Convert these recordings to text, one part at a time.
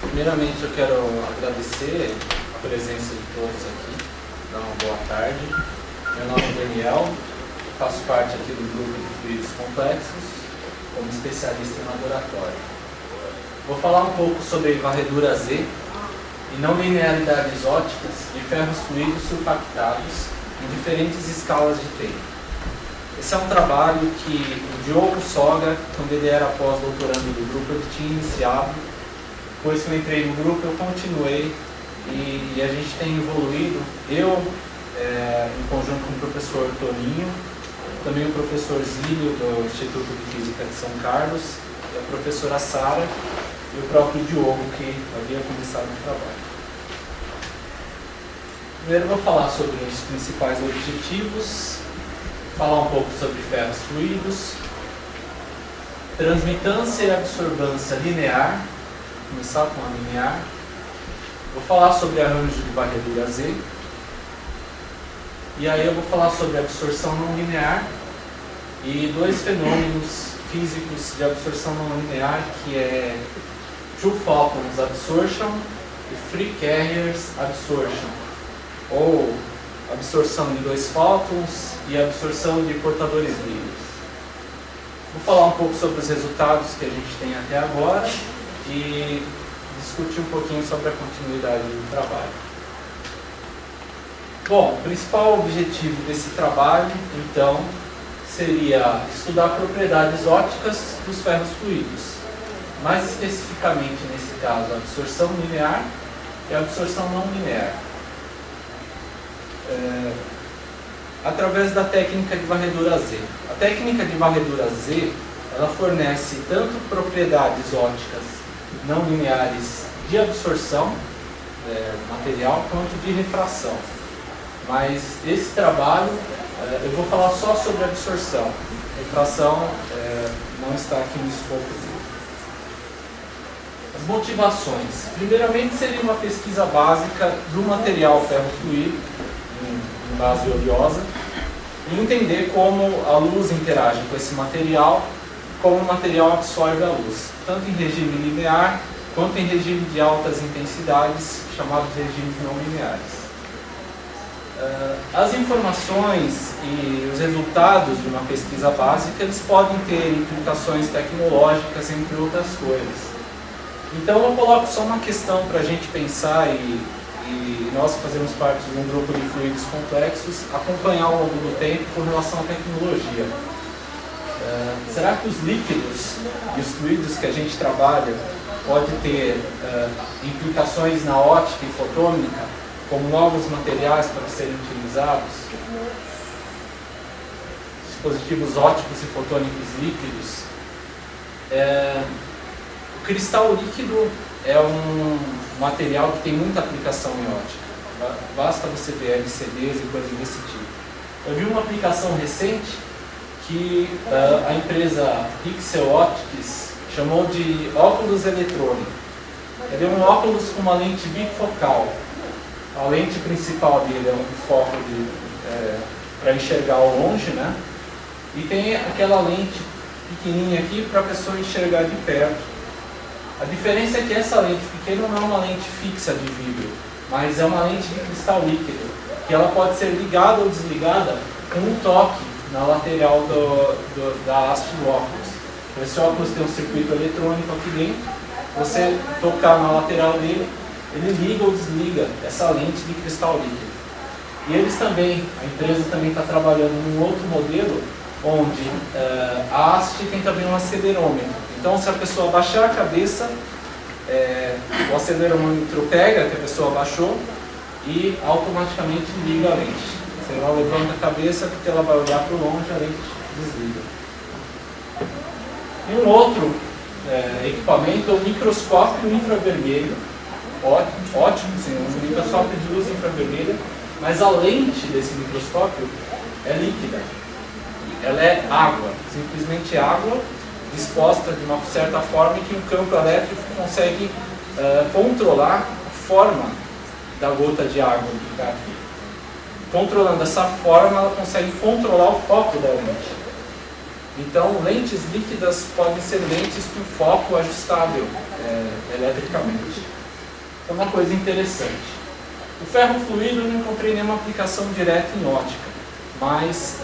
Primeiramente eu quero agradecer a presença de todos aqui, dar uma boa tarde. Meu nome é Daniel, faço parte aqui do grupo de fluidos complexos como especialista em laboratório. Vou falar um pouco sobre varredura Z e não linearidades óticas de ferros fluidos surfactados em diferentes escalas de tempo. Esse é um trabalho que o Diogo Soga, quando ele era pós-doutorando do grupo, ele tinha iniciado. Depois que eu entrei no grupo, eu continuei e a gente tem evoluído. Eu, em conjunto com o professor Toninho, também o professor Zílio, do Instituto de Física de São Carlos, e a professora Sara e o próprio Diogo, que havia começado o trabalho. Primeiro eu vou falar sobre os principais objetivos, falar um pouco sobre ferros fluidos, transmitância e absorbância linear, começar com a linear. Vou falar sobre arranjo de varredura Z. E aí eu vou falar sobre absorção não linear e dois fenômenos físicos de absorção não linear, que é Two Photons Absorption e Free Carriers Absorption, ou absorção de dois fótons e absorção de portadores livres. Vou falar um pouco sobre os resultados que a gente tem até agora e discutir um pouquinho sobre a continuidade do trabalho. Bom, o principal objetivo desse trabalho, então, seria estudar propriedades ópticas dos ferros fluidos. Mais especificamente, nesse caso, a absorção linear e a absorção não linear. Através da técnica de varredura Z. A técnica de varredura Z, ela fornece tanto propriedades ópticas não lineares de absorção do material, quanto de refração. Mas esse trabalho, eu vou falar só sobre absorção. Refração não está aqui no escopo dele. As motivações. Primeiramente, seria uma pesquisa básica do material ferro fluido, em base oleosa, e entender como a luz interage com esse material, como o material absorve a luz, tanto em regime linear, quanto em regime de altas intensidades, chamados de regimes não lineares. As informações e os resultados de uma pesquisa básica, eles podem ter implicações tecnológicas, entre outras coisas. Então eu coloco só uma questão para a gente pensar e nós que fazemos parte de um grupo de fluidos complexos, acompanhar ao longo do tempo com relação à tecnologia. Será que os líquidos e os fluidos que a gente trabalha pode ter implicações na ótica e fotônica, como novos materiais para serem utilizados? Dispositivos ópticos e fotônicos líquidos. O cristal líquido é um material que tem muita aplicação em ótica. Basta você ver LCDs e coisas desse tipo. Eu vi uma aplicação recente que a empresa Pixel Optics chamou de óculos eletrônico. Ele é um óculos com uma lente bifocal. A lente principal dele é um foco para enxergar ao longe, né? E tem aquela lente pequenininha aqui para a pessoa enxergar de perto. A diferença é que essa lente pequena não é uma lente fixa de vidro, mas é uma lente de cristal líquido, que ela pode ser ligada ou desligada com um toque na lateral da haste do óculos. Esse óculos tem um circuito eletrônico aqui dentro, você tocar na lateral dele, ele liga ou desliga essa lente de cristal líquido. E eles também, a empresa também está trabalhando num outro modelo, onde a haste tem também um acelerômetro. Então, se a pessoa abaixar a cabeça, o acelerômetro pega que a pessoa abaixou e automaticamente liga a lente. Você não levanta a cabeça porque ela vai olhar para o longe, a lente desliga. E um outro equipamento é o microscópio infravermelho. Ótimo, sim, um microscópio de luz infravermelha, mas a lente desse microscópio é líquida. Ela é água, simplesmente água, disposta de uma certa forma em que um campo elétrico consegue controlar a forma da gota de água que está aqui. Controlando essa forma, ela consegue controlar o foco da lente. Então, lentes líquidas podem ser lentes com foco ajustável eletricamente. É uma coisa interessante. O ferro fluido eu não encontrei nenhuma aplicação direta em ótica, mas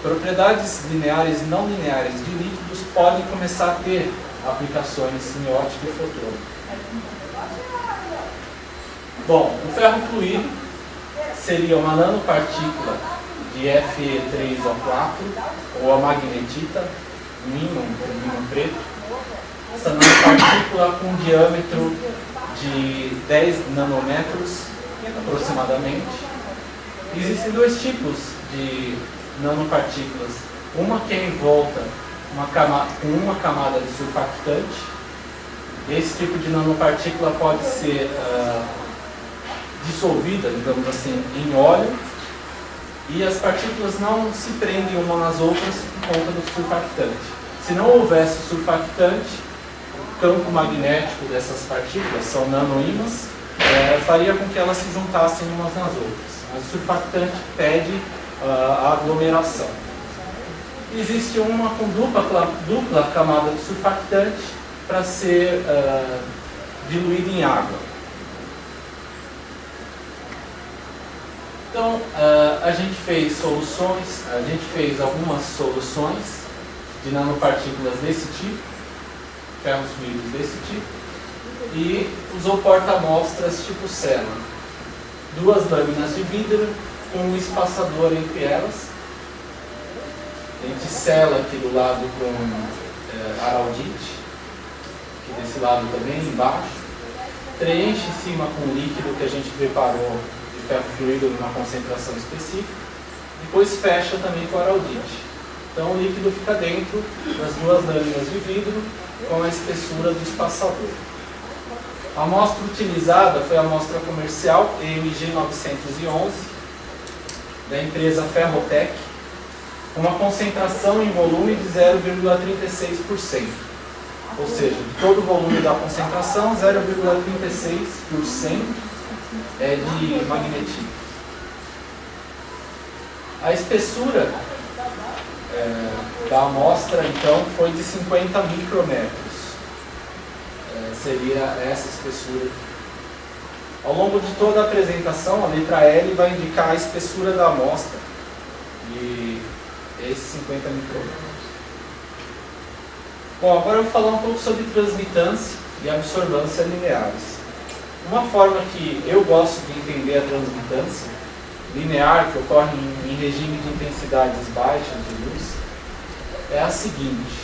propriedades lineares e não lineares de líquidos podem começar a ter aplicações em ótica e fotônica. Bom, o ferro fluido seria uma nanopartícula de Fe3O4 ou a magnetita, um ímã preto. Essa nanopartícula com um diâmetro de 10 nanômetros aproximadamente. Existem dois tipos de nanopartículas. Uma que é envolta com uma camada de surfactante. Esse tipo de nanopartícula pode ser dissolvida, digamos assim, em óleo, e as partículas não se prendem umas nas outras por conta do surfactante. Se não houvesse surfactante, o campo magnético dessas partículas, são nanoímãs, faria com que elas se juntassem umas nas outras. Mas o surfactante impede a aglomeração. Existe uma com dupla camada de surfactante para ser diluída em água. Então, a gente fez algumas soluções de nanopartículas desse tipo, ferros fluidos desse tipo, e usou porta-amostras tipo Cena. Duas lâminas de vidro com um espaçador entre elas. A gente sela aqui do lado com araldite, aqui desse lado também, embaixo. Preenche em cima com o líquido que a gente preparou de ferro fluido numa concentração específica. Depois fecha também com araldite. Então o líquido fica dentro das duas lâminas de vidro com a espessura do espaçador. A amostra utilizada foi a amostra comercial EMG 911 da empresa Ferrotec, com uma concentração em volume de 0,36%. Ou seja, de todo o volume da concentração, 0,36% é de magnetismo. A espessura da amostra, então, foi de 50 micrômetros. Seria essa espessura. Ao longo de toda a apresentação, a letra L vai indicar a espessura da amostra e esses 50 micrômetros. Bom, agora eu vou falar um pouco sobre transmitância e absorvância lineares. Uma forma que eu gosto de entender a transmitância linear, que ocorre em regime de intensidades baixas de luz, é a seguinte.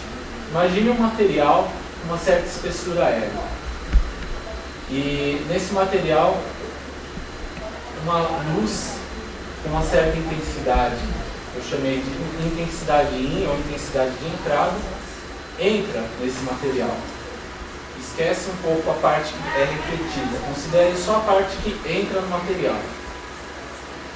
Imagine um material com uma certa espessura L. E nesse material, uma luz com uma certa intensidade, eu chamei de intensidade in ou intensidade de entrada, entra nesse material. Esquece um pouco a parte que é refletida, considere só a parte que entra no material.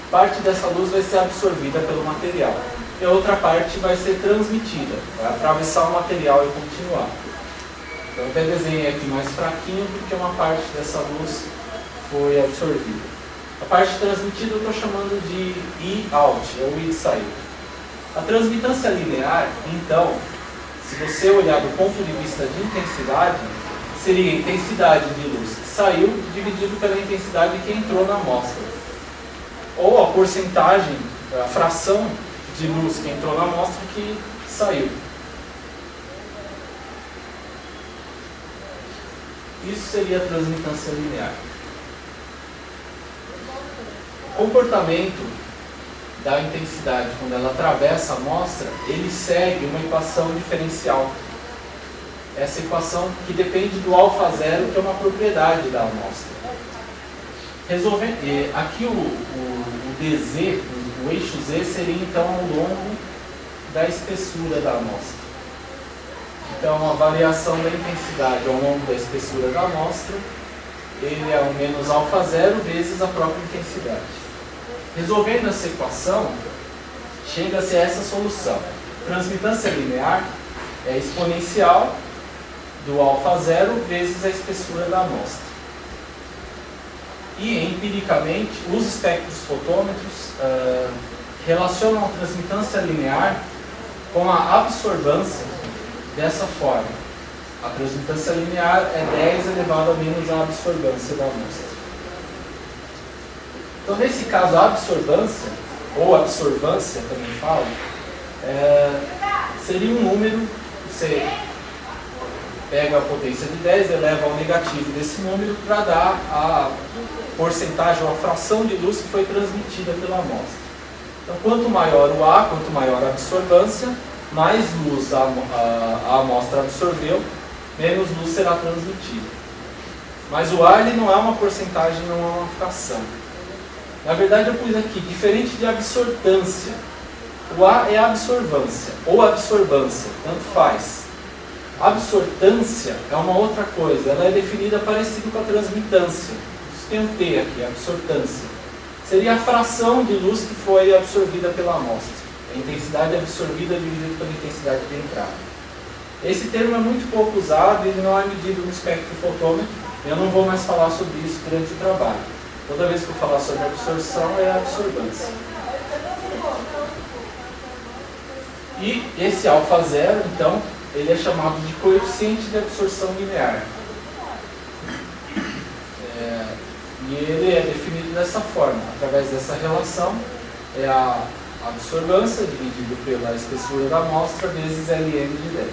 Parte dessa luz vai ser absorvida pelo material e a outra parte vai ser transmitida, vai atravessar o material e continuar. Então, eu até desenhei aqui mais fraquinho porque uma parte dessa luz foi absorvida. A parte transmitida eu estou chamando de I-out, é o I de saída. A transmitância linear, então, se você olhar do ponto de vista de intensidade, seria a intensidade de luz que saiu dividido pela intensidade que entrou na amostra. Ou a porcentagem, a fração de luz que entrou na amostra que saiu. Isso seria a transmitância linear. O comportamento da intensidade quando ela atravessa a amostra, ele segue uma equação diferencial. Essa equação que depende do alfa-zero, que é uma propriedade da amostra. Aqui o dz, o eixo z, seria então ao longo da espessura da amostra. Então a variação da intensidade ao longo da espessura da amostra, ele é o menos alfa-zero vezes a própria intensidade. Resolvendo essa equação, chega-se a essa solução. Transmitância linear é exponencial do alfa-zero vezes a espessura da amostra. E, empiricamente, os espectrosfotômetros relacionam a transmitância linear com a absorvância dessa forma. A transmitância linear é 10 elevado a menos a absorbância da amostra. Então, nesse caso, a absorbância, ou absorvância, também falo, seria um número, você pega a potência de 10, eleva ao negativo desse número para dar a porcentagem ou a fração de luz que foi transmitida pela amostra. Então, quanto maior o A, quanto maior a absorvância, mais luz a amostra absorveu, menos luz será transmitida. Mas o A ele não é uma porcentagem, não é uma fração. Na verdade, eu pus aqui, diferente de absortância. O A é absorvância, ou absorbância, tanto faz. Absortância é uma outra coisa, ela é definida parecido com a transmitância. Isso tem um T aqui, absortância. Seria a fração de luz que foi absorvida pela amostra. A intensidade absorvida dividida pela intensidade de entrada. Esse termo é muito pouco usado, ele não é medido no espectrofotômetro. Eu não vou mais falar sobre isso durante o trabalho. Toda vez que eu falar sobre absorção, é a absorbância. E esse alfa zero, então, ele é chamado de coeficiente de absorção linear. E ele é definido dessa forma, através dessa relação, é a absorvância dividido pela espessura da amostra vezes Ln de 10.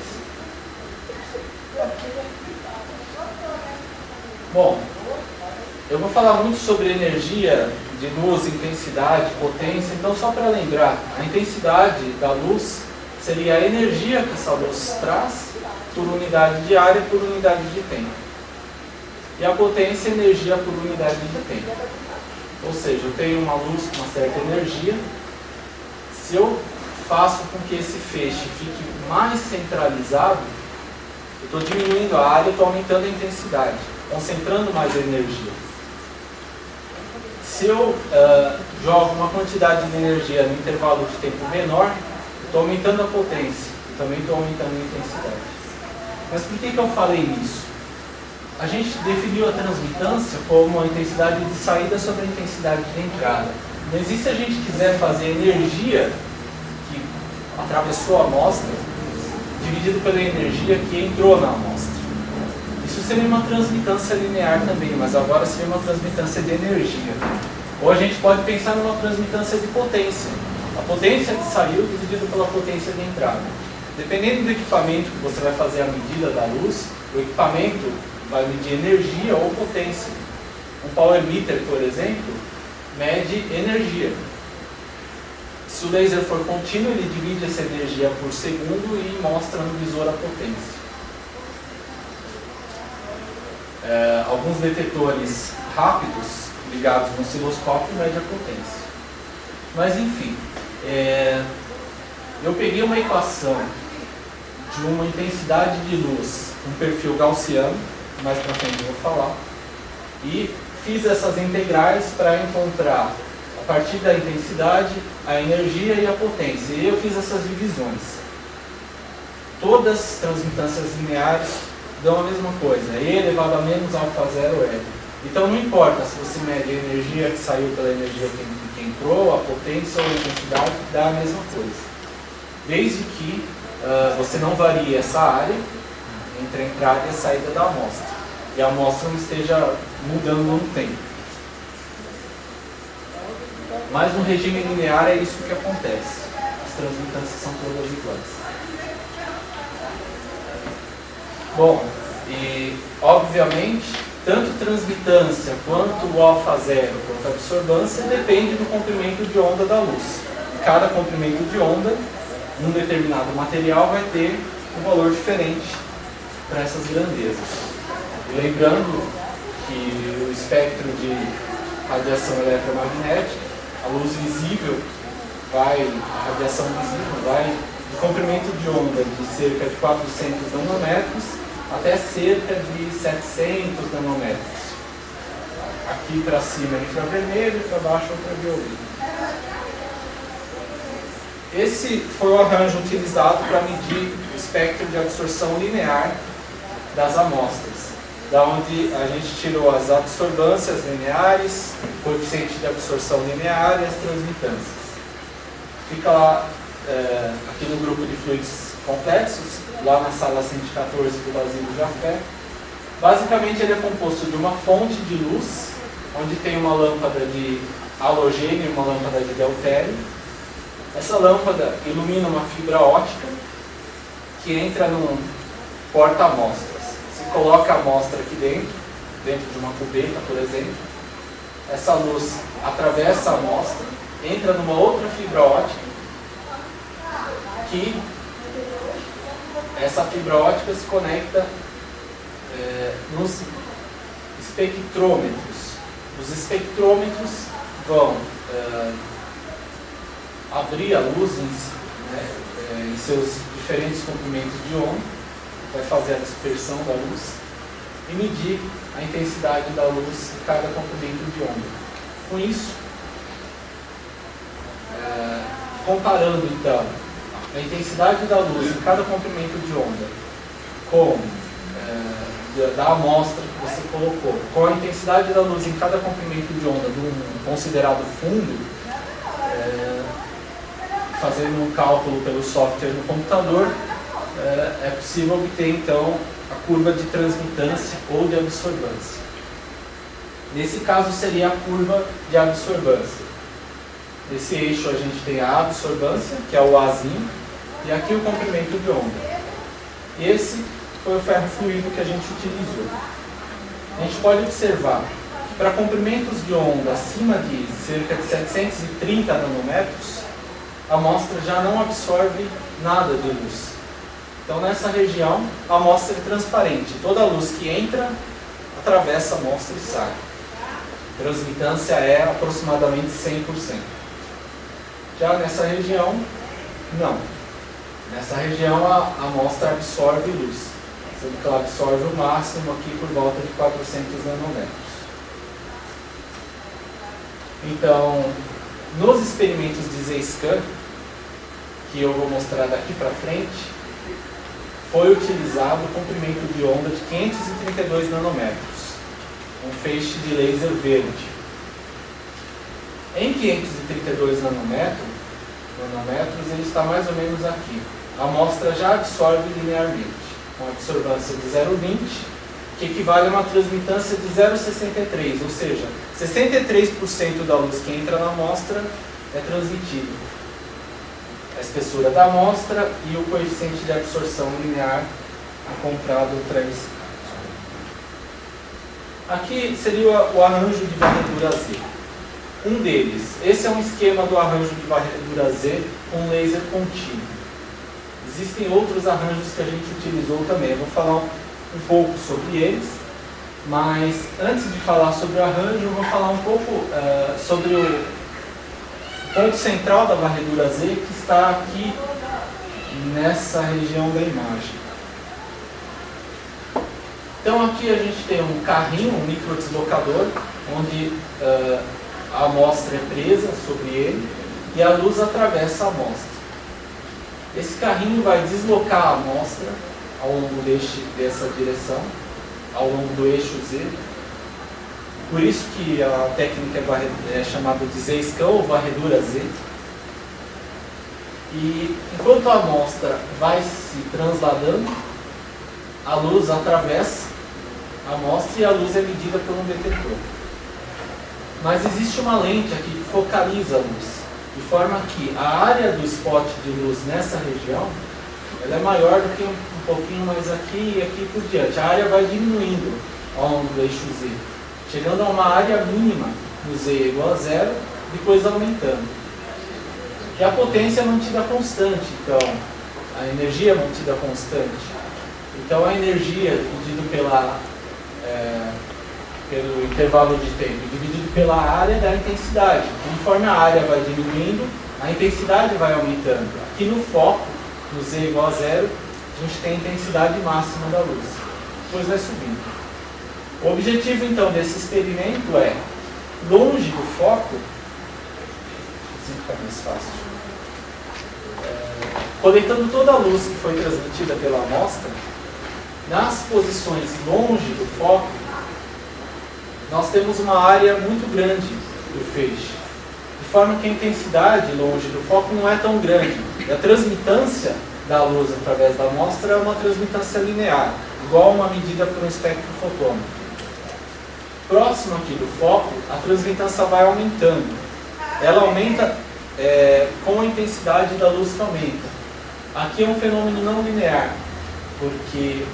Bom, eu vou falar muito sobre energia de luz, intensidade, potência, então só para lembrar, a intensidade da luz seria a energia que essa luz traz por unidade de área por unidade de tempo. E a potência é energia por unidade de tempo. Ou seja, eu tenho uma luz com uma certa energia. Se eu faço com que esse feixe fique mais centralizado, eu estou diminuindo a área, estou aumentando a intensidade, concentrando mais a energia. Se eu jogo uma quantidade de energia no intervalo de tempo menor, estou aumentando a potência e também estou aumentando a intensidade. Mas por que eu falei isso? A gente definiu a transmitância como a intensidade de saída sobre a intensidade de entrada. Mas e se a gente quiser fazer a energia que atravessou a amostra dividido pela energia que entrou na amostra? Isso seria uma transmitância linear também, mas agora seria uma transmitância de energia. Ou a gente pode pensar numa transmitância de potência. A potência que saiu dividida pela potência de entrada. Dependendo do equipamento que você vai fazer a medida da luz, o equipamento vai medir energia ou potência. Um power meter, por exemplo, mede energia. Se o laser for contínuo, ele divide essa energia por segundo e mostra no visor a potência. Alguns detetores rápidos ligados no osciloscópio medem a potência. Mas enfim, eu peguei uma equação de uma intensidade de luz, um perfil gaussiano, mais para frente eu vou falar, e fiz essas integrais para encontrar, a partir da intensidade, a energia e a potência. E eu fiz essas divisões. Todas as transmitâncias lineares dão a mesma coisa, E elevado a menos alfa zero L. Então não importa se você mede a energia que saiu pela energia que entrou, a potência ou a intensidade, dá a mesma coisa. Desde que você não varie essa área entre a entrada e a saída da amostra. E a amostra não esteja mudando no tempo. Mas no regime linear é isso que acontece. As transmitâncias são todas iguais. Bom, e obviamente, tanto transmitância quanto o alfa zero quanto a absorbância depende do comprimento de onda da luz. Cada comprimento de onda, num determinado material, vai ter um valor diferente para essas grandezas. E lembrando que o espectro de radiação eletromagnética, a luz visível, a radiação visível vai do comprimento de onda de cerca de 400 nanômetros até cerca de 700 nanômetros. Aqui para cima é infravermelho e para baixo é ultravioleta. Esse foi o arranjo utilizado para medir o espectro de absorção linear das amostras, da onde a gente tirou as absorbâncias lineares, o coeficiente de absorção linear e as transmitâncias. Fica lá, aqui no grupo de fluidos complexos, lá na sala 114 do Basílio Jafé. Basicamente ele é composto de uma fonte de luz, onde tem uma lâmpada de halogênio e uma lâmpada de deutério. Essa lâmpada ilumina uma fibra ótica que entra num porta-amostras. Se coloca a amostra aqui dentro de uma cubeta, por exemplo. Essa luz atravessa a amostra, entra numa outra fibra ótica, que essa fibra ótica se conecta nos espectrômetros. Os espectrômetros vão abrir a luz em seus diferentes comprimentos de onda, vai fazer a dispersão da luz e medir a intensidade da luz em cada comprimento de onda. Com isso, comparando então a intensidade da luz em cada comprimento de onda com da amostra que você colocou, com a intensidade da luz em cada comprimento de onda de um considerado fundo, fazendo um cálculo pelo software no computador, é possível obter então a curva de transmitância ou de absorvância. Nesse caso seria a curva de absorvância. Nesse eixo a gente tem a absorvância, que é o Azinho, e aqui o comprimento de onda. Esse foi o ferro fluido que a gente utilizou. A gente pode observar que para comprimentos de onda acima de cerca de 730 nanômetros, a amostra já não absorve nada de luz. Então nessa região a amostra é transparente. Toda a luz que entra atravessa a amostra e sai. A transmitância é aproximadamente 100%. Já nessa região, não. Nessa região a amostra absorve luz, sendo que ela absorve o máximo aqui por volta de 400 nanômetros. Então, nos experimentos de Z-Scan, que eu vou mostrar daqui para frente, foi utilizado o comprimento de onda de 532 nanômetros, um feixe de laser verde. Em 532 nanômetros, ele está mais ou menos aqui. A amostra já absorve linearmente, com absorvância de 0,20, que equivale a uma transmitância de 0,63, ou seja, 63% da luz que entra na amostra é transmitida. A espessura da amostra e o coeficiente de absorção linear encontrado 3. Aqui seria o arranjo de varredura Z. Um deles, esse é um esquema do arranjo de varredura Z com laser contínuo. Existem outros arranjos que a gente utilizou também. Eu vou falar um pouco sobre eles, mas antes de falar sobre o arranjo, eu vou falar um pouco sobre o ponto central da varredura Z, que está aqui nessa região da imagem. Então aqui a gente tem um carrinho, um microdeslocador, onde a amostra é presa sobre ele e a luz atravessa a amostra. Esse carrinho vai deslocar a amostra ao longo dessa direção, ao longo do eixo Z. Por isso que a técnica é chamada de Z-Scan ou varredura Z. E enquanto a amostra vai se transladando, a luz atravessa a amostra e a luz é medida por um detetor. Mas existe uma lente aqui que focaliza a luz, de forma que a área do spot de luz nessa região ela é maior do que um pouquinho mais aqui e aqui por diante. A área vai diminuindo ao longo do eixo Z, chegando a uma área mínima no Z igual a zero, depois aumentando. E a potência é mantida constante, então a energia é mantida constante. Então a energia dividido pelo intervalo de tempo, dividido pela área da intensidade. Conforme a área vai diminuindo, a intensidade vai aumentando. Aqui no foco, no Z igual a zero, a gente tem a intensidade máxima da luz. Depois vai subindo. O objetivo então desse experimento é, longe do foco, assim fica mais fácil, coletando toda a luz que foi transmitida pela amostra, nas posições longe do foco, nós temos uma área muito grande do feixe, de forma que a intensidade longe do foco não é tão grande, e a transmitância da luz através da amostra é uma transmitância linear, igual a uma medida por um espectro fotônico. Próximo aqui do foco, a transmitância vai aumentando. Ela aumenta com a intensidade da luz que aumenta. Aqui é um fenômeno não linear, porque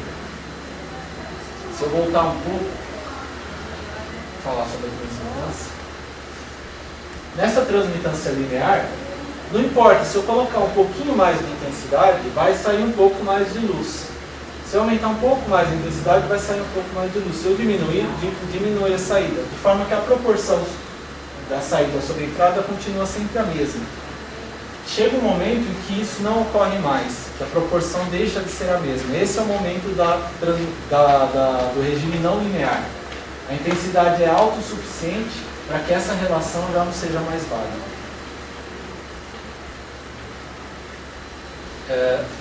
se eu voltar um pouco, falar sobre a transmitância. Nessa transmitância linear, não importa, se eu colocar um pouquinho mais de intensidade, vai sair um pouco mais de luz. Se eu aumentar um pouco mais a intensidade, vai sair um pouco mais de luz. Se eu diminuir, diminui a saída, de forma que a proporção da saída sobre a entrada continua sempre a mesma. Chega um momento em que isso não ocorre mais, que a proporção deixa de ser a mesma. Esse é o momento do regime não linear. A intensidade é alta o suficiente para que essa relação já não seja mais válida.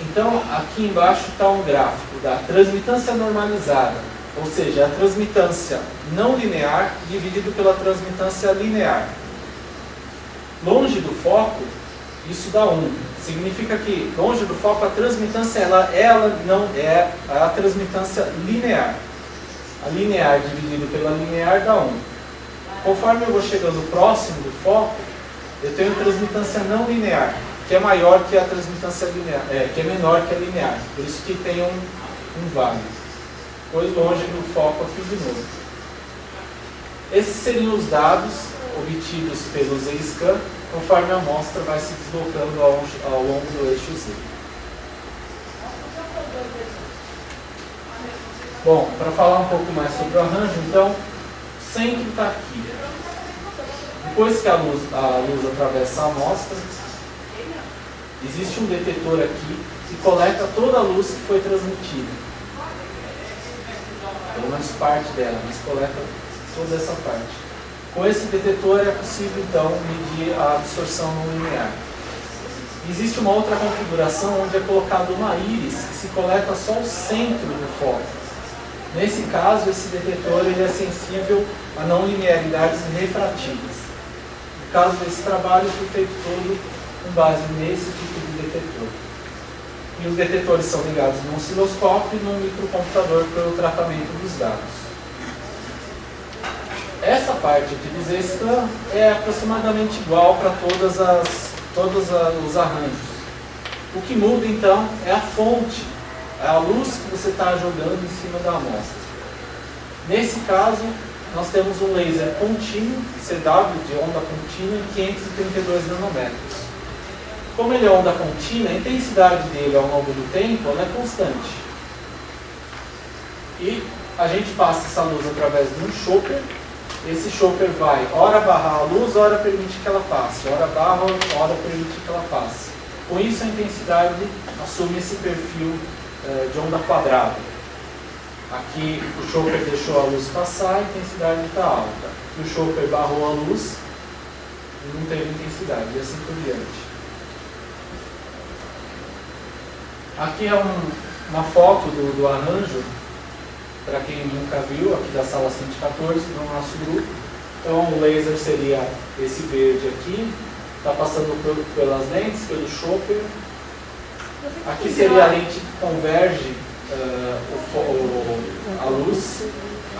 Então, aqui embaixo está um gráfico da transmitância normalizada, ou seja, a transmitância não linear dividido pela transmitância linear. Longe do foco, isso dá 1. Significa que, longe do foco, a transmitância ela não é a transmitância linear. A linear dividido pela linear dá 1. Conforme eu vou chegando próximo do foco, eu tenho transmitância não linear, que é maior que a transmitância linear, que é menor que a linear. Por isso que tem um vale. Pois longe do foco aqui de novo. Esses seriam os dados obtidos pelo Z-scan, conforme a amostra vai se deslocando ao longo do eixo Z. Bom, para falar um pouco mais sobre o arranjo, então, o centro está aqui. Depois que a luz atravessa a amostra, existe um detetor aqui que coleta toda a luz que foi transmitida. Pelo menos parte dela, mas coleta toda essa parte. Com esse detetor é possível, então, medir a absorção não linear. Existe uma outra configuração onde é colocado uma íris que se coleta só o centro do foco. Nesse caso, esse detetor ele é sensível a não linearidades refrativas. No caso desse trabalho, foi feito todo com base nesse tipo de detetor. E os detetores são ligados no osciloscópio e no microcomputador para o tratamento dos dados. Essa parte aqui do Z-scan é aproximadamente igual para todos os arranjos. O que muda então é a fonte, é a luz que você está jogando em cima da amostra. Nesse caso, nós temos um laser contínuo, CW de onda contínua, em 532 nanômetros. Como ele é onda contínua, a intensidade dele ao longo do tempo ela é constante. E a gente passa essa luz através de um chopper. Esse chopper vai, ora barrar a luz, ora permite que ela passe. Ora barra, ora permite que ela passe. Com isso, a intensidade assume esse perfil de onda quadrada. Aqui, o chopper deixou a luz passar, a intensidade está alta. E o chopper barrou a luz e não teve intensidade, e assim por diante. Aqui é uma foto do arranjo, para quem nunca viu, aqui da sala 114, do nosso grupo. Então o laser seria esse verde aqui, está passando pelas lentes, pelo chopper. Aqui seria a lente que converge a luz.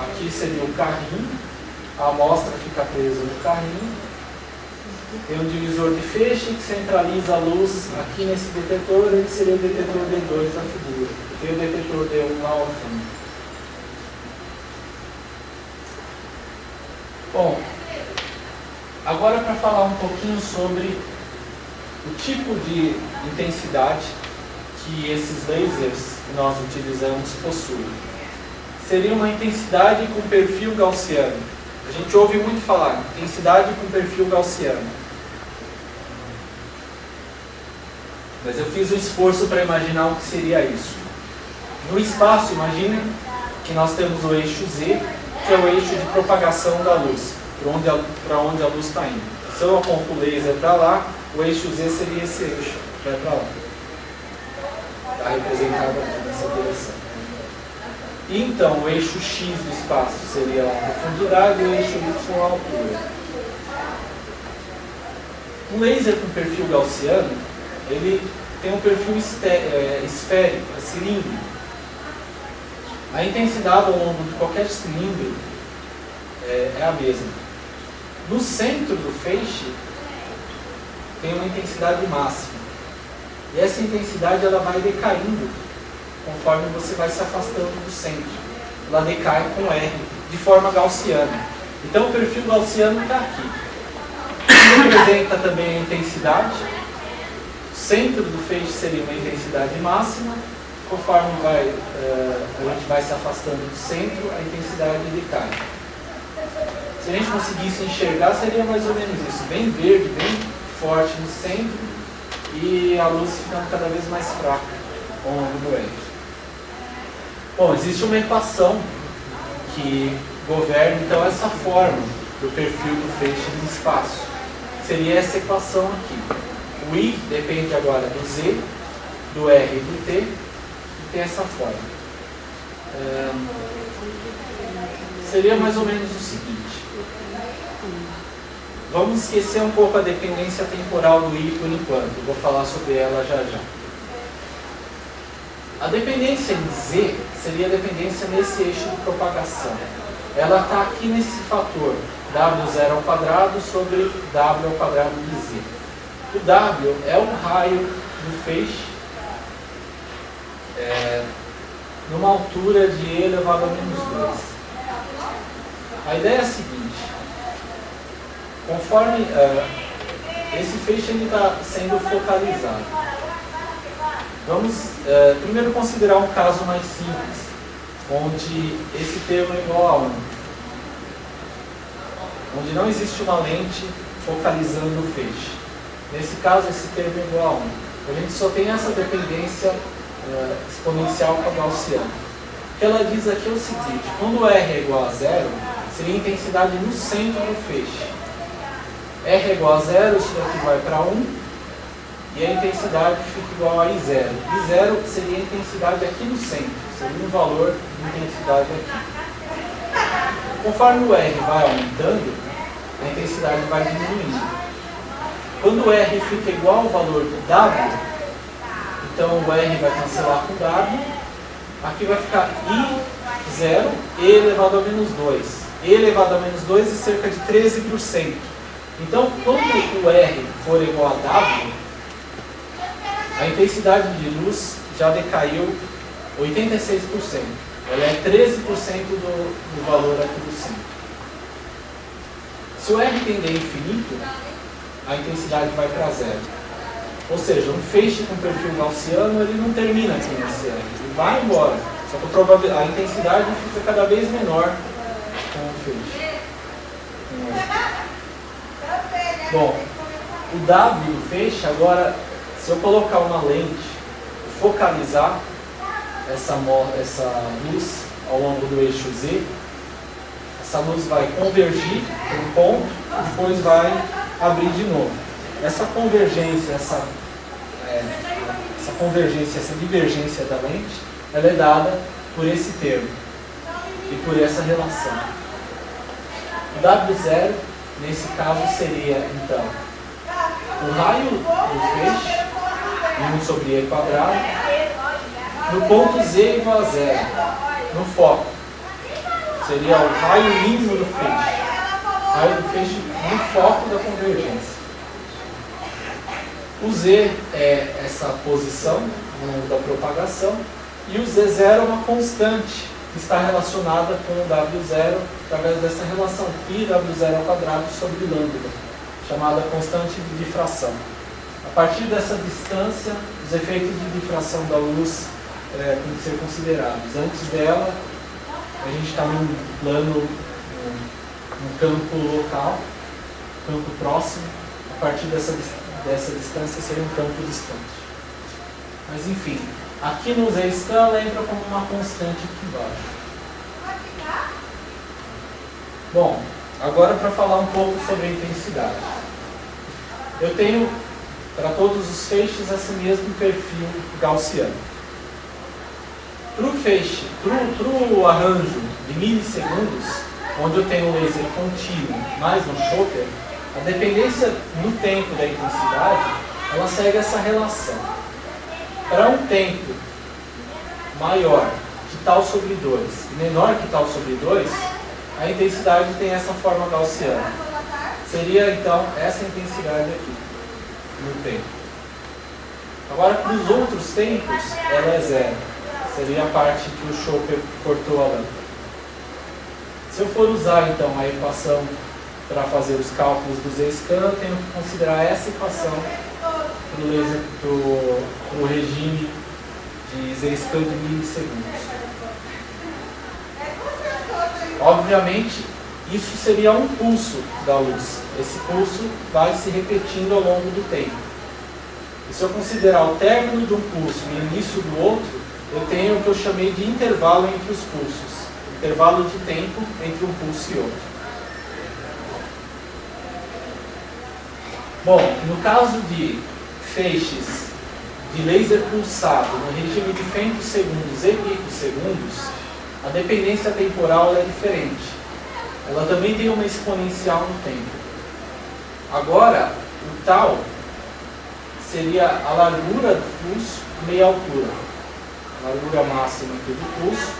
Aqui seria o carrinho, a amostra fica presa no carrinho. Tem um divisor de feixe que centraliza a luz aqui nesse detetor, ele seria o detetor D2 da figura. Tem o detetor D1 lá ao fundo. Bom, agora para falar um pouquinho sobre o tipo de intensidade que esses lasers que nós utilizamos possuem. Seria uma intensidade com perfil gaussiano. A gente ouve muito falar, intensidade com perfil gaussiano. Mas eu fiz um esforço para imaginar o que seria isso. No espaço, imagine que nós temos o eixo Z, que é o eixo de propagação da luz, para onde a luz está indo. Se eu aponto o laser para lá, o eixo Z seria esse eixo, que vai para lá. Está representado aqui nessa direção. E então, o eixo X do espaço seria a profundidade e o eixo Y a altura. Um laser com perfil gaussiano, ele tem um perfil esférico, cilíndrico. A intensidade ao longo de qualquer cilindro é a mesma. No centro do feixe tem uma intensidade máxima. E essa intensidade ela vai decaindo conforme você vai se afastando do centro. Ela decai com R, de forma gaussiana. Então o perfil gaussiano está aqui. Ele representa também a intensidade. O centro do feixe seria uma intensidade máxima. Conforme a gente vai se afastando do centro, a intensidade decai. Se a gente conseguisse enxergar, seria mais ou menos isso. Bem verde, bem forte no centro e a luz ficando cada vez mais fraca ao longo do R. Bom, existe uma equação que governa então essa forma do perfil do feixe no espaço. Seria essa equação aqui. O I depende agora do Z, do R e do T, e tem essa forma. Seria mais ou menos o seguinte. Vamos esquecer um pouco a dependência temporal do I por enquanto. Eu vou falar sobre ela já já. A dependência em Z seria a dependência nesse eixo de propagação. Ela está aqui nesse fator W0 ao quadrado sobre W ao quadrado de Z. O W é o raio do feixe numa altura de E elevado a menos 2. A ideia é a seguinte. Conforme esse feixe está sendo focalizado, vamos primeiro considerar um caso mais simples, onde esse termo é igual a 1, onde não existe uma lente focalizando o feixe. Nesse caso, esse termo é igual a 1. A gente só tem essa dependência exponencial com a gaussiana. O que ela diz aqui é o seguinte: quando R é igual a 0, seria a intensidade no centro do feixe. R é igual a 0, isso daqui vai para 1, e a intensidade fica igual a I0. I0 seria a intensidade aqui no centro, seria um valor de intensidade aqui. Conforme o R vai aumentando, a intensidade vai diminuindo. Quando o R fica igual ao valor do W, então o R vai cancelar com o W, aqui vai ficar I0, E elevado a menos 2. E elevado a menos 2 é cerca de 13%. Então, quando o R for igual a W, a intensidade de luz já decaiu 86%. Ela é 13% do valor aqui do centro. Se o R tender a infinito, a intensidade vai para 0. Ou seja, um feixe com perfil gaussiano, ele não termina aqui nesse R. Ele vai embora. Só que a intensidade fica cada vez menor com o feixe. Bom, o W do feixe, agora, se eu colocar uma lente e focalizar essa luz ao longo do eixo Z, essa luz vai convergir para um ponto e depois vai abrir de novo. Essa convergência, essa divergência da lente, ela é dada por esse termo e por essa relação. O W0, nesse caso, seria, então, o raio do feixe, 1 sobre E quadrado, no ponto Z igual a 0, no foco. Seria o raio mínimo do feixe. Raio do feixe no foco da convergência. O Z é essa posição ao longo da propagação, e o Z0 é uma constante que está relacionada com o W0 através dessa relação π W0 ao quadrado sobre lambda, chamada constante de difração. A partir dessa distância, os efeitos de difração da luz têm que ser considerados. Antes dela, a gente está num plano, num campo local, campo próximo. A partir dessa distância seria um campo distante. Mas enfim, aqui no Z-scan ela entra como uma constante aqui embaixo. Bom, agora para falar um pouco sobre a intensidade. Eu tenho para todos os feixes esse mesmo perfil gaussiano. Para o feixe, para o arranjo de milissegundos, onde eu tenho um laser contínuo mais um choker, a dependência no tempo da intensidade, ela segue essa relação. Para um tempo maior que tal sobre 2 e menor que tal sobre 2, a intensidade tem essa forma gaussiana. Seria então essa intensidade aqui, no tempo. Agora, para os outros tempos, ela é zero. Seria a parte que o Chopper cortou a lâmpada. Se eu for usar então a equação para fazer os cálculos do Z-scan, eu tenho que considerar essa equação para o regime de Z-scan de milissegundos. Obviamente, isso seria um pulso da luz. Esse pulso vai se repetindo ao longo do tempo. E se eu considerar o término de um pulso e o início do outro, eu tenho o que eu chamei de intervalo entre os pulsos. Intervalo de tempo entre um pulso e outro. Bom, no caso de feixes de laser pulsado no regime de femtosegundos e picosegundos, a dependência temporal é diferente. Ela também tem uma exponencial no tempo. Agora, o tal seria a largura do pulso meia altura. A largura máxima aqui do pulso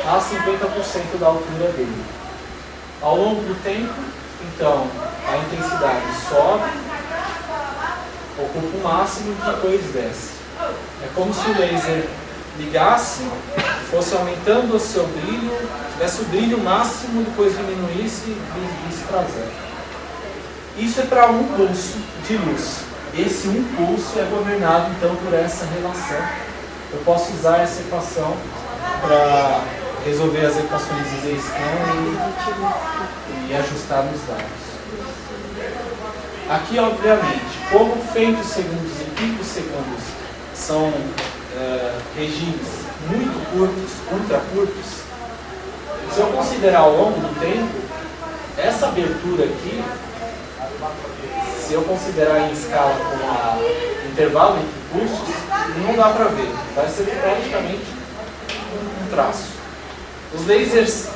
a 50% da altura dele. Ao longo do tempo, então, a intensidade sobe, ocupa o máximo e depois desce. É como se o laser ligasse, fosse aumentando o seu brilho, tivesse o brilho máximo, depois diminuísse e visse para zero. Isso é para um pulso de luz. Esse um pulso é governado então por essa relação. Eu posso usar essa equação para resolver as equações de Z-scan e ajustar nos dados. Aqui, obviamente, como femtosegundos e picosegundos são regimes muito curtos, ultra curtos, se eu considerar ao longo do tempo, essa abertura aqui, se eu considerar em escala com o intervalo entre pulsos, não dá para ver, vai ser praticamente um traço. Os lasers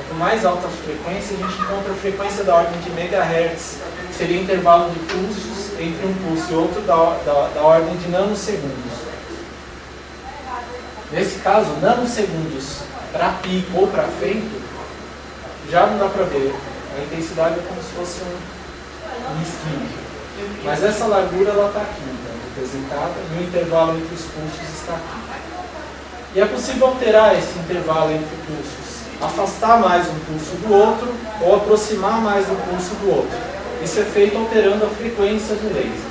com mais alta frequência, a gente encontra a frequência da ordem de megahertz, que seria o intervalo de pulsos entre um pulso e outro da ordem de nanosegundos. Nesse caso, nanosegundos para pico ou para femto, já não dá para ver. A intensidade é como se fosse um string. Mas essa largura está aqui, então, representada, e o intervalo entre os pulsos está aqui. E é possível alterar esse intervalo entre pulsos, afastar mais um pulso do outro ou aproximar mais um pulso do outro. Isso é feito alterando a frequência do laser.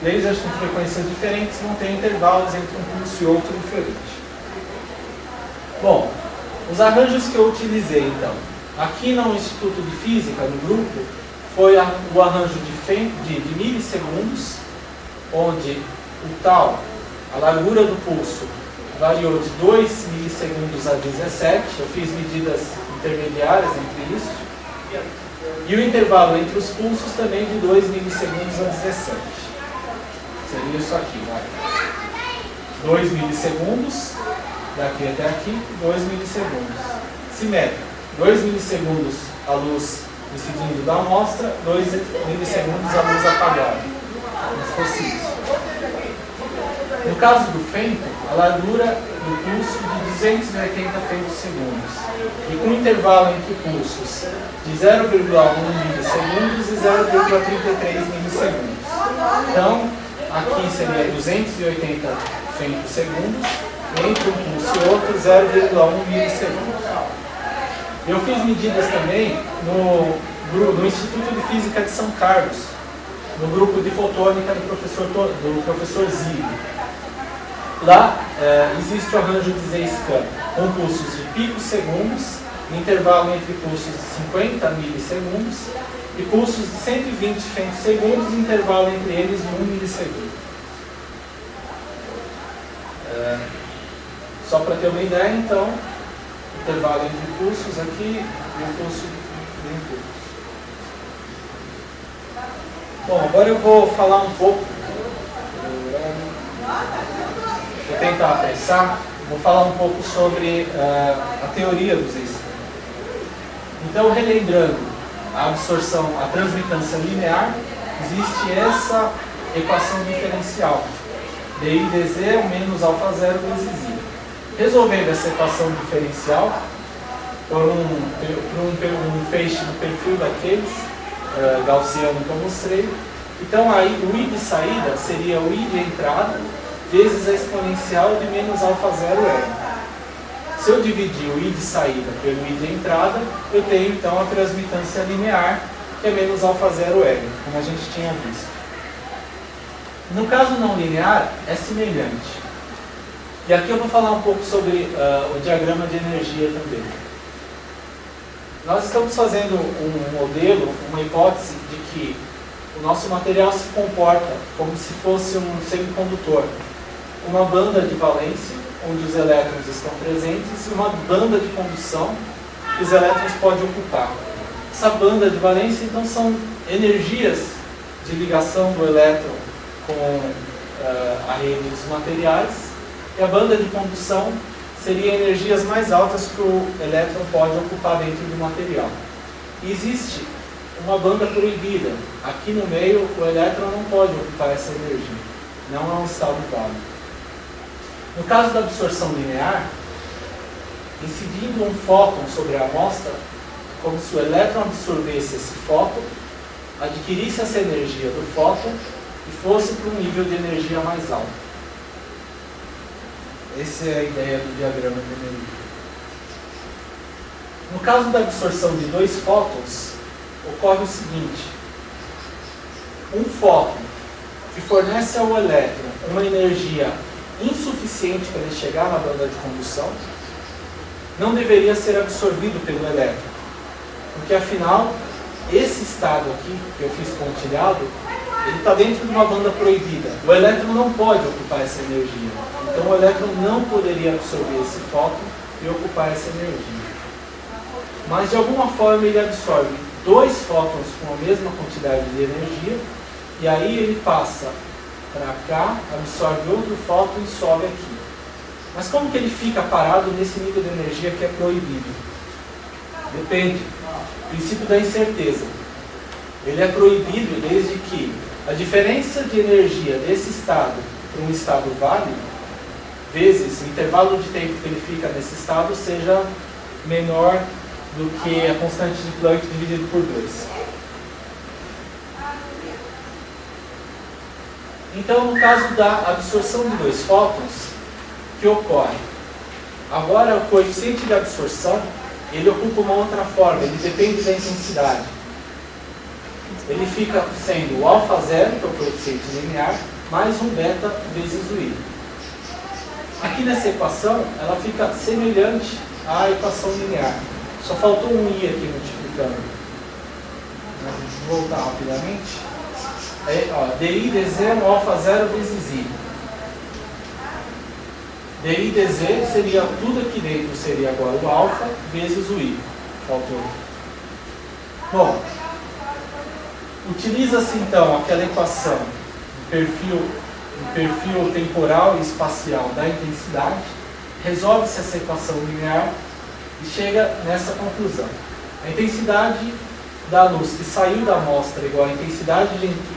Lasers com frequências diferentes vão ter intervalos entre um pulso e outro diferente. Bom, os arranjos que eu utilizei então, aqui no Instituto de Física, no grupo, foi o arranjo de milissegundos, onde o tal, a largura do pulso, variou de 2 milissegundos a 17, eu fiz medidas intermediárias entre isso, e o intervalo entre os pulsos também de 2 milissegundos a 17. Seria isso aqui, vai. 2 milissegundos, daqui até aqui, 2 milissegundos. Simétrico. 2 milissegundos a luz incidindo da amostra, 2 milissegundos a luz apagada. Como se fosse isso. No caso do femto, a largura do pulso de 280 femtosegundos. E com intervalo entre pulsos de 0,1 milissegundos e 0,33 milissegundos. Então, aqui seria 280 femtosegundos, entre um pulso e outro 0,1 milissegundos. Eu fiz medidas também no Instituto de Física de São Carlos, no grupo de fotônica do professor Zilli. Lá existe o arranjo de Z-scan com pulsos de picosegundos, intervalo entre pulsos de 50 milissegundos, e pulsos de 120 femtosegundos, intervalo entre eles de 1 milissegundo. Só para ter uma ideia, então, intervalo entre pulsos aqui e o pulso de impulso. Bom, agora eu vou falar um pouco, vou tentar apressar, vou falar um pouco sobre a teoria dos Z-scan. Então, relembrando a absorção, a transmitância linear, existe essa equação diferencial DI dz é o menos alfa zero vezes I. Resolvendo essa equação diferencial por um feixe do perfil daqueles gaussiano que eu mostrei, então aí o I de saída seria o I de entrada vezes a exponencial de menos alfa zero L. Se eu dividir o I de saída pelo I de entrada, eu tenho então a transmitância linear, que é menos alfa zero L, como a gente tinha visto. No caso não linear, é semelhante. E aqui eu vou falar um pouco sobre o diagrama de energia também. Nós estamos fazendo um modelo, uma hipótese de que o nosso material se comporta como se fosse um semicondutor. Uma banda de valência, onde os elétrons estão presentes, e uma banda de condução que os elétrons podem ocupar. Essa banda de valência, então, são energias de ligação do elétron com a rede dos materiais, e a banda de condução seria energias mais altas que o elétron pode ocupar dentro do material. E existe uma banda proibida. Aqui no meio, o elétron não pode ocupar essa energia. Não é um estado válido. No caso da absorção linear, incidindo um fóton sobre a amostra, como se o elétron absorvesse esse fóton, adquirisse essa energia do fóton e fosse para um nível de energia mais alto. Essa é a ideia do diagrama de energia. No caso da absorção de dois fótons, ocorre o seguinte: um fóton que fornece ao elétron uma energia insuficiente para ele chegar na banda de condução não deveria ser absorvido pelo elétron, porque afinal esse estado aqui que eu fiz pontilhado, ele está dentro de uma banda proibida. O elétron não pode ocupar essa energia, então o elétron não poderia absorver esse fóton e ocupar essa energia. Mas de alguma forma ele absorve dois fótons com a mesma quantidade de energia, e aí ele passa para cá, absorve outro fóton e sobe aqui. Mas como que ele fica parado nesse nível de energia que é proibido? Depende. Princípio da incerteza. Ele é proibido desde que a diferença de energia desse estado para um estado válido, vezes o intervalo de tempo que ele fica nesse estado, seja menor do que a constante de Planck dividido por 2. Então, no caso da absorção de dois fótons, o que ocorre? Agora, o coeficiente de absorção, ele ocupa uma outra forma, ele depende da intensidade. Ele fica sendo o alfa zero, que é o coeficiente linear, mais um beta vezes o I. Aqui nessa equação, ela fica semelhante à equação linear. Só faltou um I aqui multiplicando. Vou voltar rapidamente. DI dz é um alfa zero vezes I. DI dz seria tudo aqui dentro, seria agora o alfa vezes o I. Faltou. Bom, utiliza-se então aquela equação do perfil temporal e espacial da intensidade, resolve-se essa equação linear e chega nessa conclusão. A intensidade da luz que saiu da amostra é igual à intensidade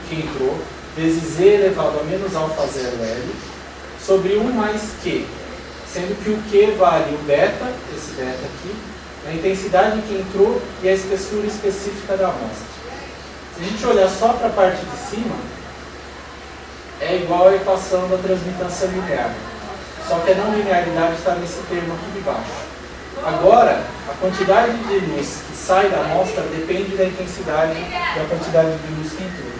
que entrou, vezes E elevado a menos alfa zero L, sobre 1 mais Q, sendo que o Q vale o beta, esse beta aqui, a intensidade que entrou e a espessura específica da amostra. Se a gente olhar só para a parte de cima, é igual à equação da transmitância linear, só que a não linearidade está nesse termo aqui de baixo. Agora, a quantidade de luz que sai da amostra depende da intensidade da quantidade de luz que entrou.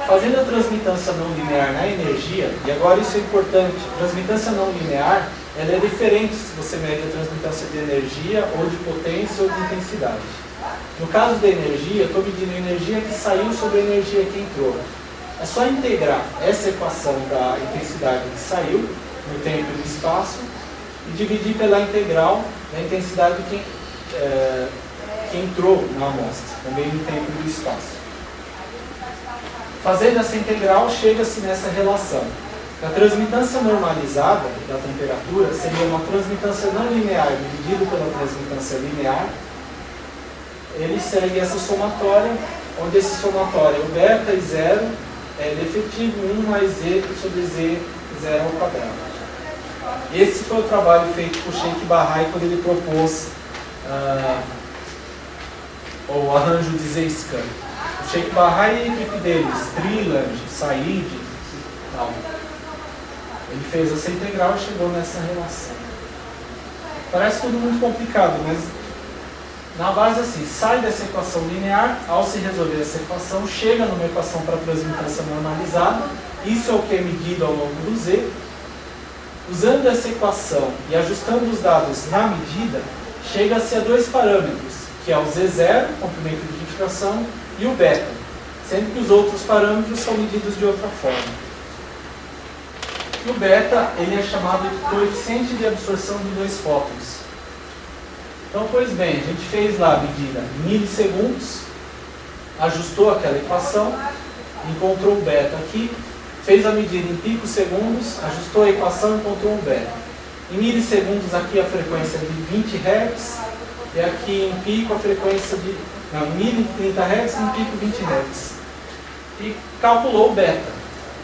Fazendo a transmitância não linear na energia, e agora isso é importante, transmitância não linear, ela é diferente se você mede a transmitância de energia, ou de potência, ou de intensidade. No caso da energia, eu estou medindo a energia que saiu sobre a energia que entrou. É só integrar essa equação da intensidade que saiu, no tempo e no espaço, e dividir pela integral da intensidade que entrou na amostra, também no tempo e no espaço. Fazendo essa integral, chega-se nessa relação. A transmitância normalizada da temperatura seria uma transmitância não linear dividido pela transmitância linear. Ele segue essa somatória onde esse somatório, o beta e zero, é efetivo 1 mais z sobre z zero ao quadrado. Esse foi o trabalho feito por Sheikh Bahai quando ele propôs o arranjo de Z-scan. O Sheikh Bahai e a equipe deles, Triland, Said e tal. Ele fez essa integral e chegou nessa relação. Parece tudo muito complicado, mas na base assim, sai dessa equação linear, ao se resolver essa equação, chega numa equação para transmitância normalizada, isso é o que é medido ao longo do Z. Usando essa equação e ajustando os dados na medida, chega-se a dois parâmetros, que é o Z0, comprimento de difração, e o beta, sendo que os outros parâmetros são medidos de outra forma. E o beta, ele é chamado de coeficiente de absorção de dois fótons. Então, pois bem, a gente fez lá a medida em milissegundos, ajustou aquela equação, encontrou o beta aqui, fez a medida em picosegundos, ajustou a equação e encontrou um beta. Em milissegundos aqui a frequência de 20 Hz, e aqui em pico a frequência de 1030 Hz e em pico 20 Hz. E calculou o beta.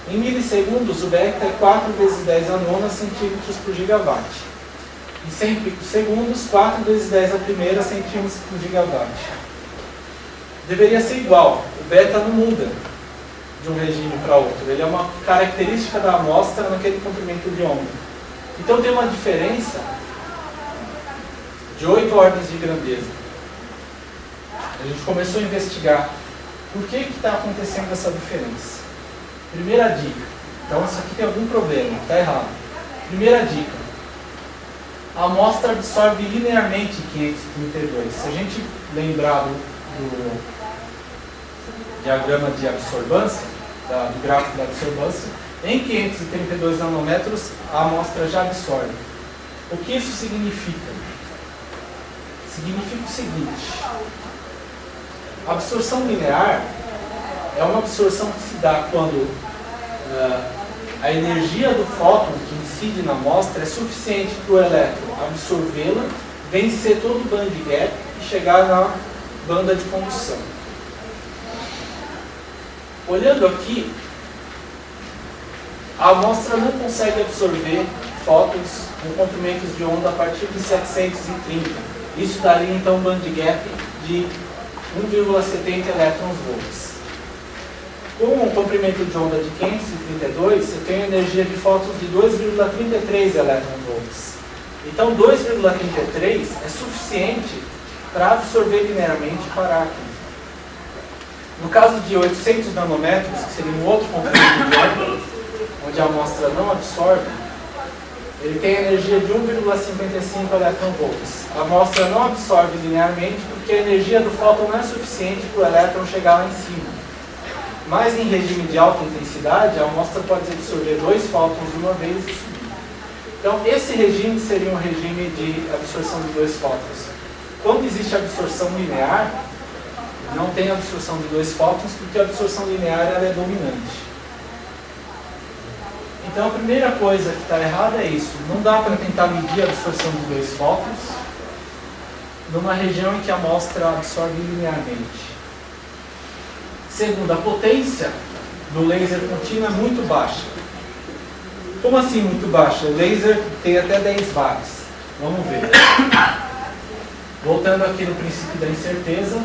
Em milissegundos o beta é 4 vezes 10 a nona centímetros por gigawatt. Em 100 picosegundos, 4 vezes 10 a primeira centímetros por gigawatt. Deveria ser igual, o beta não muda de um regime para outro. Ele é uma característica da amostra naquele comprimento de onda. Então tem uma diferença de 8 ordens de grandeza. A gente começou a investigar por que está acontecendo essa diferença. Primeira dica. Então isso aqui tem algum problema, está errado. Primeira dica. A amostra absorve linearmente 532. Se a gente lembrar do diagrama de absorbância, do gráfico da absorbância, em 532 nanômetros a amostra já absorve. O que isso significa? Significa o seguinte: a absorção linear é uma absorção que se dá quando a energia do fóton que incide na amostra é suficiente para o elétron absorvê-la, vencer todo o band gap e chegar na banda de condução. Olhando aqui, a amostra não consegue absorver fótons com comprimentos de onda a partir de 730. Isso daria então um band gap de 1,70 elétrons-volts. Com um comprimento de onda de 532, você tem energia de fótons de 2,33 elétrons-volts. Então 2,33 é suficiente para absorver linearmente e parar aqui. No caso de 800 nanômetros, que seria um outro comprimento de onda, onde a amostra não absorve, ele tem energia de 1,55 elétron-volts. A amostra não absorve linearmente porque a energia do fóton não é suficiente para o elétron chegar lá em cima. Mas em regime de alta intensidade, a amostra pode absorver 2 fótons de uma vez e subir. Então, esse regime seria um regime de absorção de 2 fótons. Quando existe absorção linear, não tem absorção de 2 fótons, porque a absorção linear ela é dominante. Então a primeira coisa que está errada é isso. Não dá para tentar medir a absorção de 2 fótons numa região em que a amostra absorve linearmente. Segundo, a potência do laser contínuo é muito baixa. Como assim muito baixa? O laser tem até 10 watts. Vamos ver. Voltando aqui no princípio da incerteza,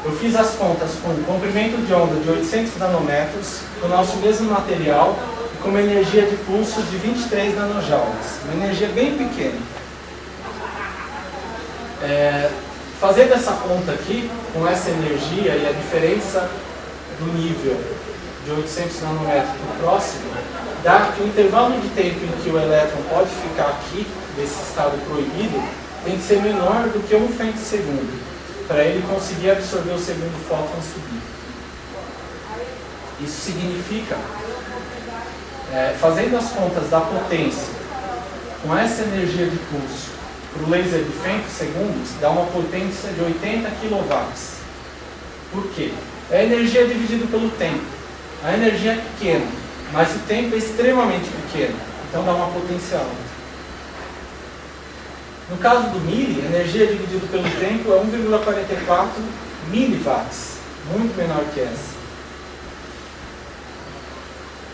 eu fiz as contas com um comprimento de onda de 800 nanômetros, com o nosso mesmo material, e com uma energia de pulso de 23 nanojoules. Uma energia bem pequena. Fazendo essa conta aqui, com essa energia e a diferença do nível de 800 nanômetros para o próximo, dá que o intervalo de tempo em que o elétron pode ficar aqui, nesse estado proibido, tem que ser menor do que 1 femtosegundo, para ele conseguir absorver o segundo fóton e subir. Isso significa, fazendo as contas da potência com essa energia de pulso para o laser de femtosegundos, dá uma potência de 80 kW. Por quê? É a energia dividida pelo tempo. A energia é pequena, mas o tempo é extremamente pequeno, então dá uma potência alta. No caso do mili, a energia dividida pelo tempo é 1,44 miliwatts. muito menor que essa.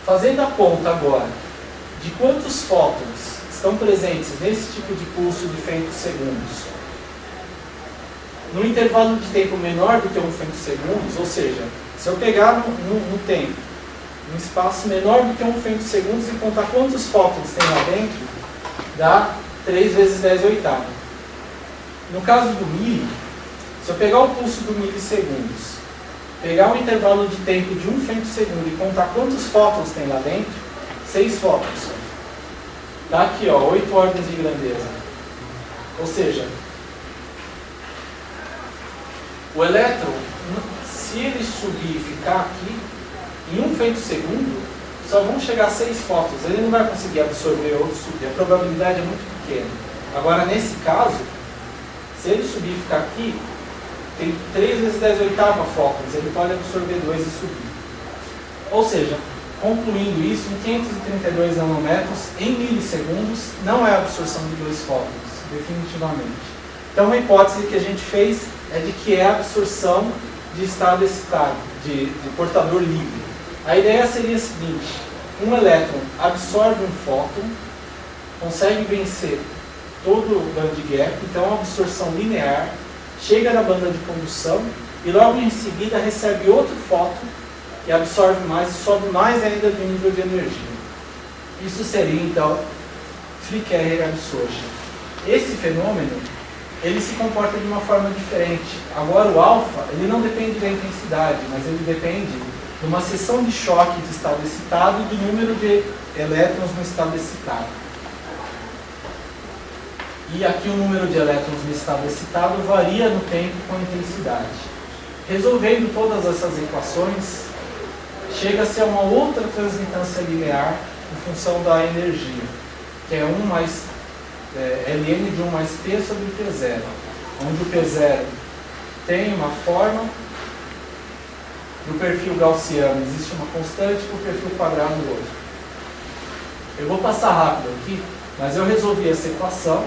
Fazendo a conta agora de quantos fótons estão presentes nesse tipo de pulso de femtosegundos, no intervalo de tempo menor do que 1 femtosegundos, ou seja, se eu pegar no tempo, um espaço menor do que 1 femtosegundos e contar quantos fótons tem lá dentro, dá 3 vezes 10 oitavos. No caso do mili, se eu pegar o pulso do milissegundos, pegar um intervalo de tempo de 1 femtosegundo e contar quantos fótons tem lá dentro, 6 fótons. Dá aqui, ó, 8 ordens de grandeza. Ou seja, o elétron, se ele subir e ficar aqui, em 1 femtosegundo, só vão chegar 6 fótons. Ele não vai conseguir absorver ou subir. A probabilidade é muito pequena. Agora, nesse caso, se ele subir e ficar aqui, tem 3 vezes 10 oitava fótons. Ele pode absorver 2 e subir. Ou seja, concluindo isso, em 532 nanômetros, em milissegundos, não é a absorção de 2 fótons, definitivamente. Então, a hipótese que a gente fez é de que é a absorção de estado excitado, de portador livre. A ideia seria a seguinte: um elétron absorve um fóton, consegue vencer todo o band gap, então a absorção linear, chega na banda de condução e logo em seguida recebe outro fóton e absorve mais e sobe mais ainda do nível de energia. Isso seria então free carrier absorption. Esse fenômeno ele se comporta de uma forma diferente. Agora o alfa ele não depende da intensidade, mas ele depende de uma seção de choque de estado excitado e do número de elétrons no estado excitado. E aqui o número de elétrons no estado excitado varia no tempo com a intensidade. Resolvendo todas essas equações, chega-se a uma outra transmitância linear em função da energia, que é 1 mais ln de 1 mais p sobre P0, onde o P0 tem uma forma, no perfil gaussiano existe uma constante, no perfil quadrado outro. Eu vou passar rápido aqui, mas eu resolvi essa equação.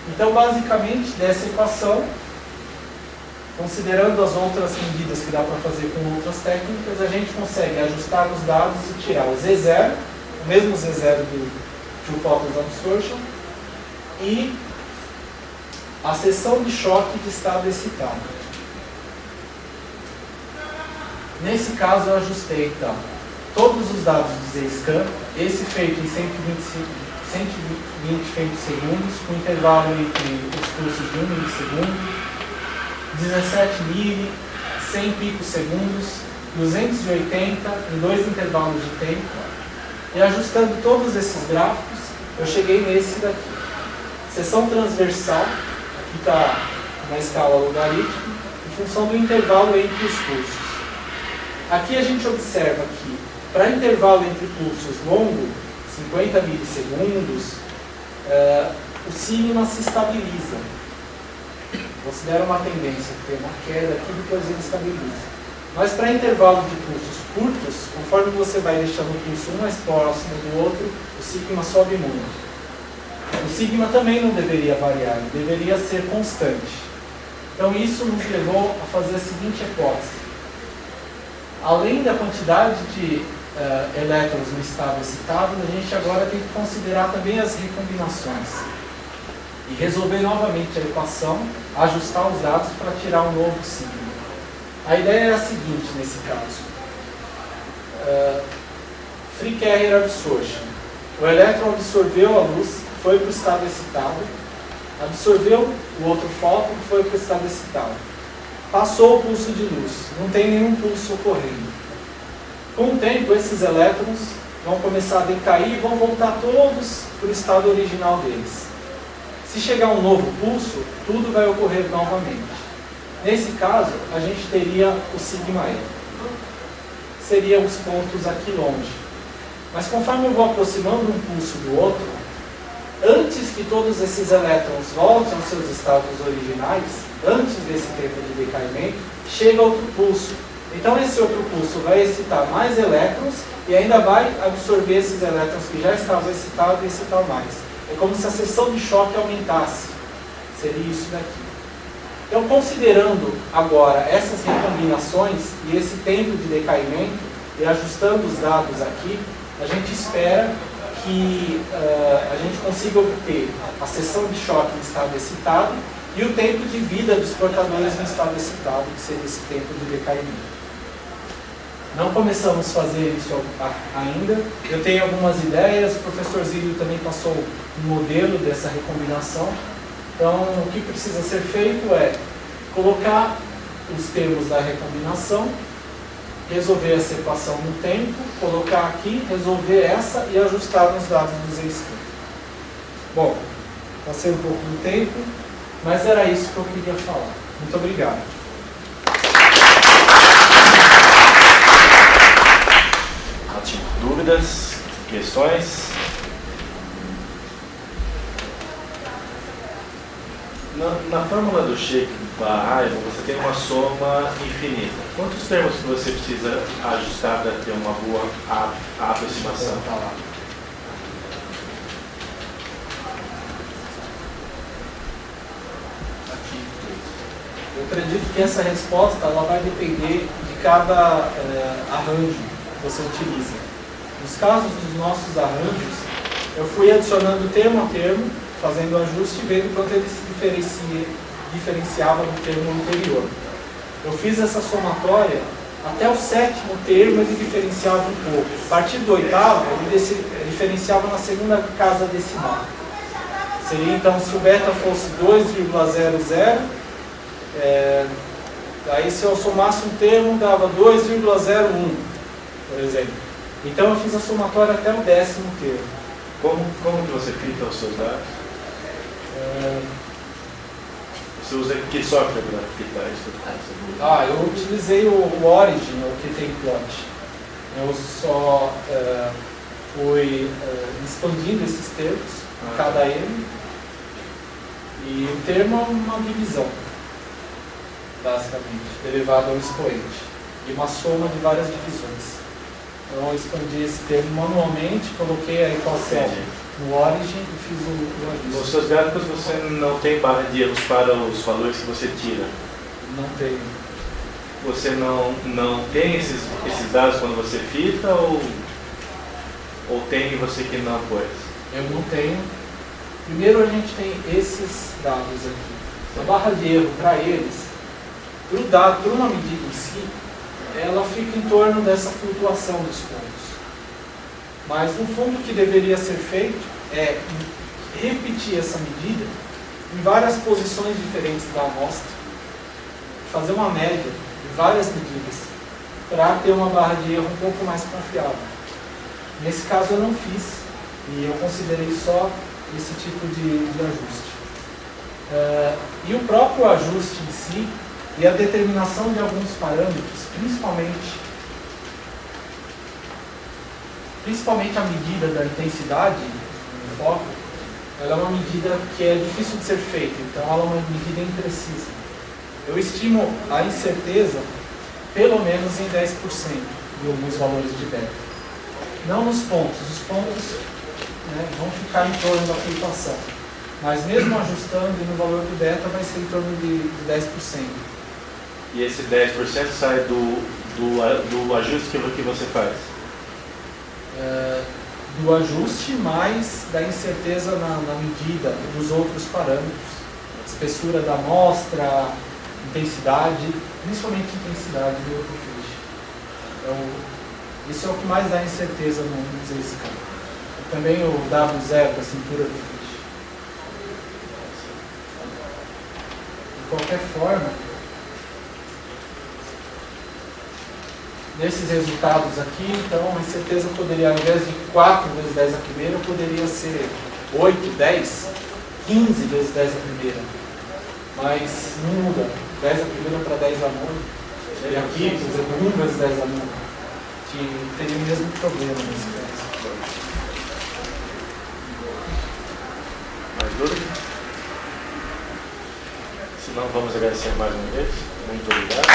Então, basicamente, dessa equação, considerando as outras medidas que dá para fazer com outras técnicas, a gente consegue ajustar os dados e tirar o Z0, o mesmo Z0 do Two Photons Absorption, e a seção de choque de estado excitado. Nesse caso, eu ajustei, então, todos os dados do Z-Scan, esse feito em 120 femtosegundos, com intervalo entre os pulsos de 1 milissegundo, 17 mili, 100 picosegundos, 280 em 2 intervalos de tempo, e ajustando todos esses gráficos, eu cheguei nesse daqui. Seção transversal, que está na escala logarítmica, em função do intervalo entre os pulsos. Aqui a gente observa que, para intervalo entre pulsos longo, 50 milissegundos, o sigma se estabiliza. Considera uma tendência, tem uma queda aqui, depois ele estabiliza. Mas para intervalo de pulsos curtos, conforme você vai deixando o pulso um mais próximo do outro, o sigma sobe muito. O sigma também não deveria variar, ele deveria ser constante. Então isso nos levou a fazer a seguinte hipótese. Além da quantidade de elétrons no estado excitado, a gente agora tem que considerar também as recombinações. E resolver novamente a equação, ajustar os dados para tirar um novo sigma. A ideia é a seguinte nesse caso. Free carrier absorption. O elétron absorveu a luz, foi para o estado excitado, absorveu o outro fóton, foi para o estado excitado. Passou o pulso de luz, não tem nenhum pulso ocorrendo. Com o tempo, esses elétrons vão começar a decair e vão voltar todos para o estado original deles. Se chegar um novo pulso, tudo vai ocorrer novamente. Nesse caso, a gente teria o sigma E. Seriam os pontos aqui longe. Mas conforme eu vou aproximando um pulso do outro, antes que todos esses elétrons voltem aos seus estados originais, antes desse tempo de decaimento, chega outro pulso. Então esse outro pulso vai excitar mais elétrons e ainda vai absorver esses elétrons que já estavam excitados e excitar mais. É como se a seção de choque aumentasse. Seria isso daqui. Então, considerando agora essas recombinações e esse tempo de decaimento, e ajustando os dados aqui, a gente espera que a gente consiga obter a seção de choque em estado excitado e o tempo de vida dos portadores em estado excitado, que seria esse tempo de decaimento. Não começamos a fazer isso ainda. Eu tenho algumas ideias, o professor Zílio também passou um modelo dessa recombinação. Então, o que precisa ser feito é colocar os termos da recombinação, resolver essa equação no tempo, colocar aqui, resolver essa e ajustar nos dados do Z-scan. Bom, passei um pouco do tempo, mas era isso que eu queria falar. Muito obrigado. Dúvidas? Questões? Na fórmula do Sheik-Baha'i, você tem uma soma infinita. Quantos termos que você precisa ajustar para ter uma boa aproximação? Aqui. Eu acredito que essa resposta ela vai depender de cada arranjo que você utiliza. Nos casos dos nossos arranjos, eu fui adicionando termo a termo, fazendo o ajuste e vendo quanto ele se diferenciava do termo anterior. Eu fiz essa somatória, até o 7º termo ele diferenciava um pouco. A partir do 8º, ele diferenciava na segunda casa decimal. Seria então, se o beta fosse 2,00, aí se eu somasse um termo, dava 2,01, por exemplo. Então eu fiz a somatória até o 10º termo. Como que você filtra os seus dados? Você usa que software para filtrar isso? Eu utilizei o Origin, o QTplot. Eu só fui expandindo esses termos, cada M, e o termo é uma divisão, basicamente, derivada ao expoente, e uma soma de várias divisões. Então eu expandi esse termo manualmente, coloquei a equação no Origin e fiz o ajuste. Nos seus gráficos você não tem barra de erros para os valores que você tira? Não tenho. Você não tem esses dados quando você filtra ou tem você que não pôs? Eu não tenho. Primeiro a gente tem esses dados aqui. A barra de erro para eles, para uma medida em si, ela fica em torno dessa flutuação dos pontos. Mas no fundo o que deveria ser feito é repetir essa medida em várias posições diferentes da amostra, fazer uma média de várias medidas para ter uma barra de erro um pouco mais confiável. Nesse caso eu não fiz e eu considerei só esse tipo de ajuste. E o próprio ajuste em si e a determinação de alguns parâmetros, principalmente a medida da intensidade no foco, ela é uma medida que é difícil de ser feita, então ela é uma medida imprecisa. Eu estimo a incerteza pelo menos em 10% de alguns valores de beta. Não nos pontos, os pontos vão ficar em torno da flutuação, mas mesmo ajustando no valor do beta vai ser em torno de 10%. E esse 10% sai do ajuste que você faz? Do ajuste mais da incerteza na medida dos outros parâmetros, espessura da amostra, intensidade, principalmente intensidade do outro feixe. Então, isso é o que mais dá incerteza no Z-scan. Também o W0 da cintura do feixe. De qualquer forma, nesses resultados aqui, então a incerteza poderia, ao invés de 4 vezes 10 a primeira, poderia ser 8, 10, 15 vezes 10 a primeira. Mas não muda. 10 a primeira para 10 a nona. E aqui, por exemplo, 1 vezes 10 a nona. Que teria o mesmo problema nesse caso. Mais dúvida? Se não, vamos agradecer mais uma vez. Muito obrigado.